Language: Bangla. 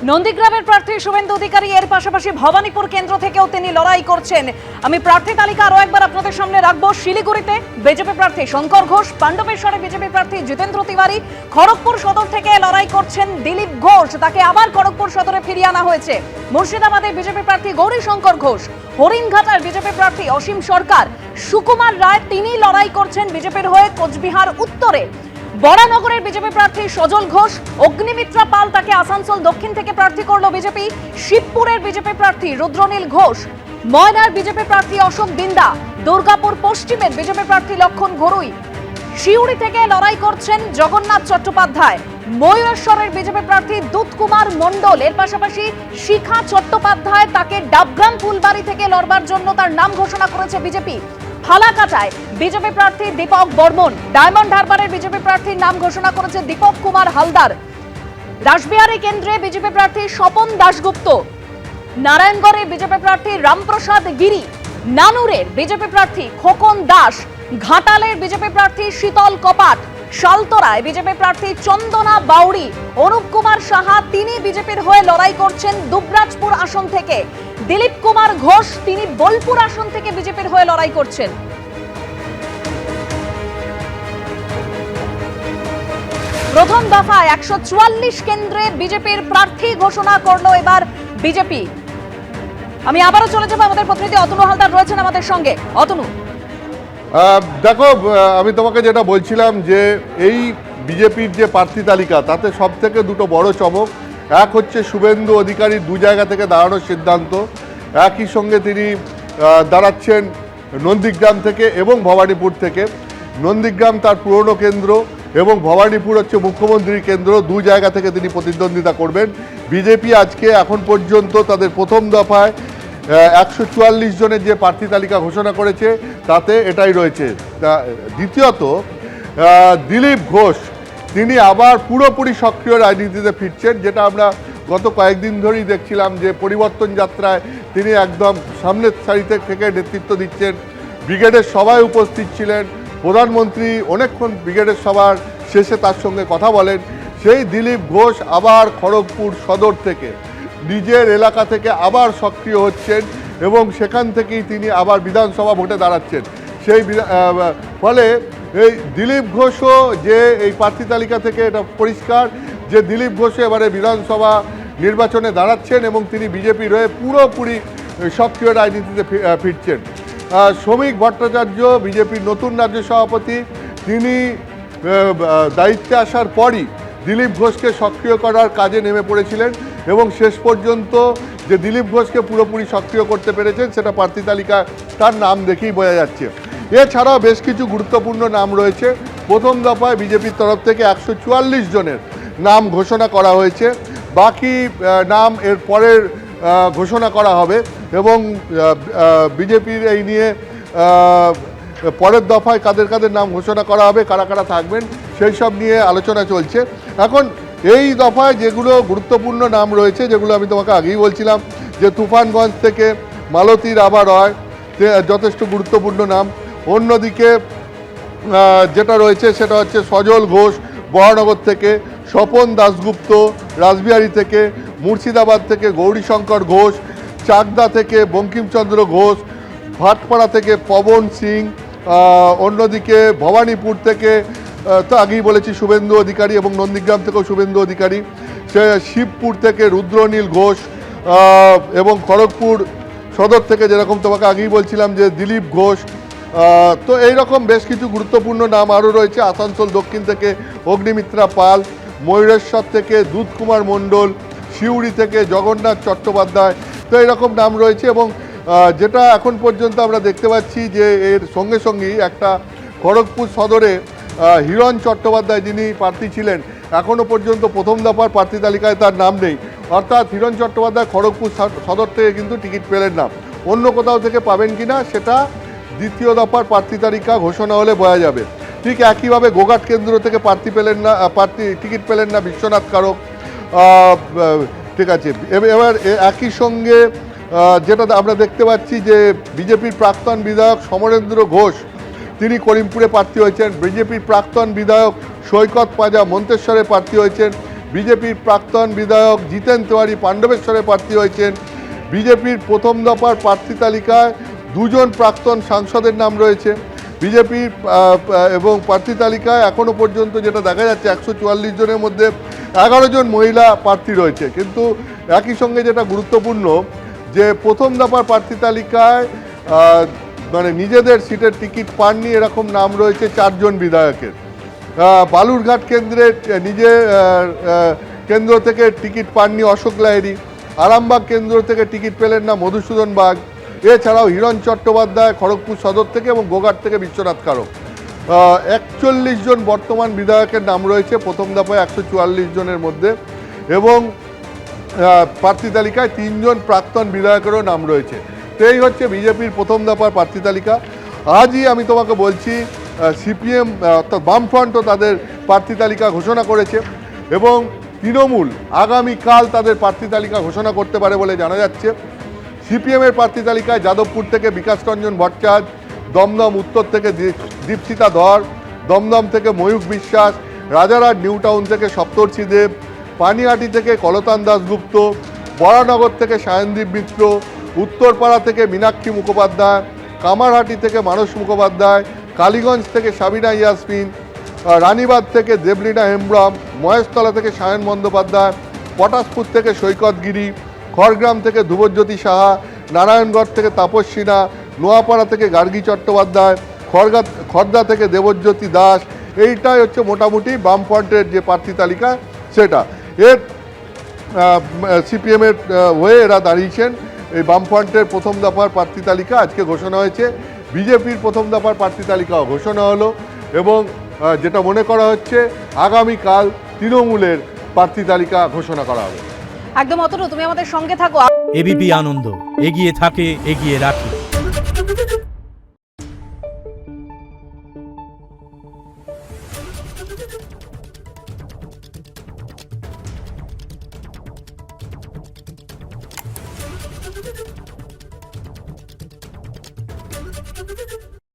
নন্দীগ্রামের প্রার্থী শুভেন্দু অধিকারী এর পাশাপাশি ভবানীপুর কেন্দ্র থেকেও তিনি লড়াই করছেন। আমি প্রার্থী তালিকা আরো একবার আপনাদের সামনে রাখবো। শিলিগুড়িতে বিজেপি প্রার্থী শঙ্কর ঘোষ, পাণ্ডবেশ্বরে বিজেপি প্রার্থী জিতেন্দ্র তিওয়ারি, খড়গপুর সদর থেকে লড়াই করছেন দিলীপ ঘোষ, তাকে আবার খড়গপুর সদরে ফিরিয়ে আনা হয়েছে। মুর্শিদাবাদে বিজেপি প্রার্থী গৌরী শঙ্কর ঘোষ, হরিণঘাটার বিজেপি প্রার্থী অসীম সরকার, সুকুমার রায় তিনি লড়াই করছেন বিজেপির হয়ে কোচবিহার উত্তরে। বরানগরের বিজেপি প্রার্থী সজল ঘোষ, অগ্নিমিত্রা পাল তাকে আসানসোল দক্ষিণ থেকে প্রার্থী করল বিজেপি। শিবপুরের বিজেপি প্রার্থী রুদ্রনীল ঘোষ, ময়নার বিজেপি প্রার্থী অশোক দিন্দা, দুর্গাপুর পশ্চিমের বিজেপি প্রার্থী লক্ষণ ঘরুই, শিউড়ি থেকে লড়াই করছেন জগন্নাথ চট্টোপাধ্যায়, ময়ূরেশ্বরের বিজেপি প্রার্থী দুধ কুমার মণ্ডল, এর পাশাপাশি শিখা চট্টোপাধ্যায় তাকে ডাবগ্রাম ফুলবাড়ি থেকে লড়বার জন্য তার নাম ঘোষণা করেছে বিজেপি। ফালাকাটায় বিজেপি প্রার্থী দীপক বর্মন, ডায়মন্ড হারবারের বিজেপি প্রার্থীর নাম ঘোষণা করেছে দীপক কুমার হালদার। রাসবিহারী কেন্দ্রে বিজেপি প্রার্থী স্বপন দাশগুপ্ত, নারায়ণগড়ে বিজেপি প্রার্থী রামপ্রসাদ গিরি, নানুরের বিজেপি প্রার্থী খোকন দাস, ঘাটালের বিজেপি প্রার্থী শীতল কপাট, শালতরায় বিজেপি প্রার্থী চন্দনা বাউরি, অনুপ কুমার সাহা তিনি বিজেপির হয়ে লড়াই করছেন দুবরাজপুর আসন থেকে। দিলীপ কুমার ঘোষ তিনি বোলপুর আসন থেকে বিজেপির হয়ে লড়াই করছেন। প্রথম দফায় 144 কেন্দ্রে বিজেপির প্রার্থী ঘোষণা করলো এবার বিজেপি। আমি আবারও চলে যাবো, আমাদের প্রতিনিধি অতনু হালদার রয়েছেন আমাদের সঙ্গে। অতনু, দেখো, আমি তোমাকে যেটা বলছিলাম যে এই বিজেপির যে প্রার্থী তালিকা তাতে সব থেকে দুটো বড় চমক। এক হচ্ছে শুভেন্দু অধিকারী দু জায়গা থেকে দাঁড়ানোর সিদ্ধান্ত। একই সঙ্গে তিনি দাঁড়াচ্ছেন নন্দীগ্রাম থেকে এবং ভবানীপুর থেকে। নন্দীগ্রাম তার পুরনো কেন্দ্র এবং ভবানীপুর হচ্ছে মুখ্যমন্ত্রীর কেন্দ্র। দু জায়গা থেকে তিনি প্রতিদ্বন্দ্বিতা করবেন। বিজেপি আজকে এখন পর্যন্ত তাদের প্রথম দফায় 144 জনের যে প্রার্থী তালিকা ঘোষণা করেছে তাতে এটাই রয়েছে। দ্বিতীয়ত, দিলীপ ঘোষ তিনি আবার পুরোপুরি সক্রিয় রাজনীতিতে ফিরছেন, যেটা আমরা গত কয়েকদিন ধরেই দেখছিলাম যে পরিবর্তন যাত্রায় তিনি একদম সামনের সারিতে থেকে নেতৃত্ব দিচ্ছেন। ব্রিগেডের সভায় উপস্থিত ছিলেন, প্রধানমন্ত্রী অনেকক্ষণ ব্রিগেডের সভার শেষে তার সঙ্গে কথা বলেন। সেই দিলীপ ঘোষ আবার খড়গপুর সদর থেকে নিজের এলাকা থেকে আবার সক্রিয় হচ্ছেন এবং সেখান থেকেই তিনি আবার বিধানসভা ভোটে দাঁড়াচ্ছেন। সেই ফলে এই দিলীপ ঘোষও যে এই প্রার্থী তালিকা থেকে এটা পরিষ্কার যে দিলীপ ঘোষও এবারে বিধানসভা নির্বাচনে দাঁড়াচ্ছেন এবং তিনি বিজেপির হয়ে পুরোপুরি সক্রিয় রাজনীতিতে ফিরছেন। শ্রমিক ভট্টাচার্য বিজেপির নতুন রাজ্য সভাপতি, তিনি দায়িত্বে আসার পরই দিলীপ ঘোষকে সক্রিয় করার কাজে নেমে পড়েছিলেন এবং শেষ পর্যন্ত যে দিলীপ ঘোষকে পুরোপুরি সক্রিয় করতে পেরেছেন সেটা প্রার্থী তালিকায় তার নাম দেখেই বোঝা যাচ্ছে। এছাড়াও বেশ কিছু গুরুত্বপূর্ণ নাম রয়েছে। প্রথম দফায় বিজেপির তরফ থেকে 144 জনের নাম ঘোষণা করা হয়েছে। বাকি নাম এর পরের ঘোষণা করা হবে এবং বিজেপির এই নিয়ে পরের দফায় কাদের কাদের নাম ঘোষণা করা হবে, কারা কারা থাকবেন সেই সব নিয়ে আলোচনা চলছে। এখন এই দফায় যেগুলো গুরুত্বপূর্ণ নাম রয়েছে, যেগুলো আমি তোমাকে আগেই বলছিলাম যে তুফানগঞ্জ থেকে মালতী রাভা রয় যথেষ্ট গুরুত্বপূর্ণ নাম। অন্যদিকে যেটা রয়েছে সেটা হচ্ছে সজল ঘোষ বরানগর থেকে, স্বপন দাশগুপ্ত রাসবিহারী থেকে, মুর্শিদাবাদ থেকে গৌরীশঙ্কর ঘোষ, চাকদা থেকে বঙ্কিমচন্দ্র ঘোষ, ভাটপাড়া থেকে পবন সিং, অন্যদিকে ভবানীপুর থেকে তো আগেই বলেছি শুভেন্দু অধিকারী এবং নন্দীগ্রাম থেকেও শুভেন্দু অধিকারী, সে শিবপুর থেকে রুদ্রনীল ঘোষ এবং খড়গপুর সদর থেকে যেরকম তোমাকে আগেই বলছিলাম যে দিলীপ ঘোষ। তো এইরকম বেশ কিছু গুরুত্বপূর্ণ নাম আরও রয়েছে। আসানসোল দক্ষিণ থেকে অগ্নিমিত্রা পাল, ময়ূরেশ্বর থেকে দুধ কুমার মণ্ডল, শিউড়ি থেকে জগন্নাথ চট্টোপাধ্যায়, তো এরকম নাম রয়েছে। এবং যেটা এখন পর্যন্ত আমরা দেখতে পাচ্ছি যে এর সঙ্গে সঙ্গেই একটা খড়গপুর সদরে হিরণ চট্টোপাধ্যায় যিনি প্রার্থী ছিলেন এখনও পর্যন্ত প্রথম দফার প্রার্থী তালিকায় তার নাম নেই, অর্থাৎ হিরণ চট্টোপাধ্যায় খড়গপুর সদর থেকে কিন্তু টিকিট পেলেন না। অন্য কোথাও থেকে পাবেন কি না সেটা দ্বিতীয় দফার প্রার্থী তালিকা ঘোষণা হলে বোঝা যাবে। ঠিক একইভাবে গোঘাট কেন্দ্র থেকে টিকিট পেলেন না বিশ্বনাথ কারক। ঠিক আছে, এবার একই সঙ্গে যেটা আমরা দেখতে পাচ্ছি যে বিজেপির প্রাক্তন বিধায়ক সমরেন্দ্র ঘোষ তিনি করিমপুরে প্রার্থী হয়েছেন, বিজেপির প্রাক্তন বিধায়ক সৈকত পাজা মন্তেশ্বরে প্রার্থী হয়েছেন, বিজেপির প্রাক্তন বিধায়ক জিতেন তিওয়ারি পাণ্ডবেশ্বরে প্রার্থী হয়েছেন। বিজেপির প্রথম দফার প্রার্থী তালিকায় দুজন প্রাক্তন সাংসদের নাম রয়েছে। বিজেপির এবং প্রার্থী তালিকায় এখনও পর্যন্ত যেটা দেখা যাচ্ছে 144 জনের মধ্যে 11 জন মহিলা প্রার্থী রয়েছে। কিন্তু একই সঙ্গে যেটা গুরুত্বপূর্ণ যে প্রথম দফার প্রার্থী তালিকায় মানে নিজেদের সিটের টিকিট পাননি এরকম নাম রয়েছে 4 জন বিধায়কের। বালুরঘাট কেন্দ্রে কেন্দ্র থেকে টিকিট পাননি অশোক লাহিড়ী। আরামবাগ কেন্দ্র থেকে টিকিট পেলেন না মধুসূদন বাগ। এছাড়াও হিরণ চট্টোপাধ্যায় খড়গপুর সদর থেকে এবং গোঘাট থেকে বিশ্বনাথ কারক। 41 জন বর্তমান বিধায়কের নাম রয়েছে প্রথম দফায় 144 জনের মধ্যে, এবং প্রার্থী তালিকায় 3 জন প্রাক্তন বিধায়কেরও নাম রয়েছে। তো এই হচ্ছে বিজেপির প্রথম দফার প্রার্থী তালিকা। আজই আমি তোমাকে বলছি সিপিএম অর্থাৎ বামফ্রন্টও তাদের প্রার্থী তালিকা ঘোষণা করেছে, এবং তৃণমূল আগামীকাল তাদের প্রার্থী তালিকা ঘোষণা করতে পারে বলে জানা যাচ্ছে। সিপিএমের প্রার্থী তালিকায় যাদবপুর থেকে বিকাশ রঞ্জন ভট্টাচার্য, দমদম উত্তর থেকে দীপশিতা ধর, দমদম থেকে ময়ূখ বিশ্বাস, রাজারহাট নিউ টাউন থেকে সপ্তর্ষি দেব, পানিহাটি থেকে কলতান দাশগুপ্ত, বরানগর থেকে সায়নদীপ মিত্র, উত্তরপাড়া থেকে মীনাক্ষী মুখোপাধ্যায়, কামারহাটি থেকে মানস মুখোপাধ্যায়, কালীগঞ্জ থেকে সাবিনা ইয়াসমিন, রানীবাঁধ থেকে দেবলীনা হেমব্রম, মহেশতলা থেকে সায়ন বন্দ্যোপাধ্যায়, পটাশপুর থেকে সৈকত গিরি, খড়গ্রাম থেকে ধ্রুবজ্যোতি সাহা, নারায়ণগড় থেকে তাপস সিনহা, নোয়াপাড়া থেকে গার্গী চট্টোপাধ্যায়, খড়দা থেকে দেবজ্যোতি দাস। এইটাই হচ্ছে মোটামুটি বামফ্রন্টের যে প্রার্থী তালিকা সেটা। এর সিপিএমের হয়ে এরা দাঁড়িয়েছেন। এই বামফ্রন্টের প্রথম দফার প্রার্থী তালিকা আজকে ঘোষণা হয়েছে, বিজেপির প্রথম দফার প্রার্থী তালিকাও ঘোষণা হলো, এবং যেটা মনে করা হচ্ছে আগামীকাল তৃণমূলের প্রার্থী তালিকা ঘোষণা করা হবে। একদম অতনু, তুমি আমাদের সঙ্গে থাকো। এবিপি আনন্দ এগিয়ে থাকে, এগিয়ে রাখে।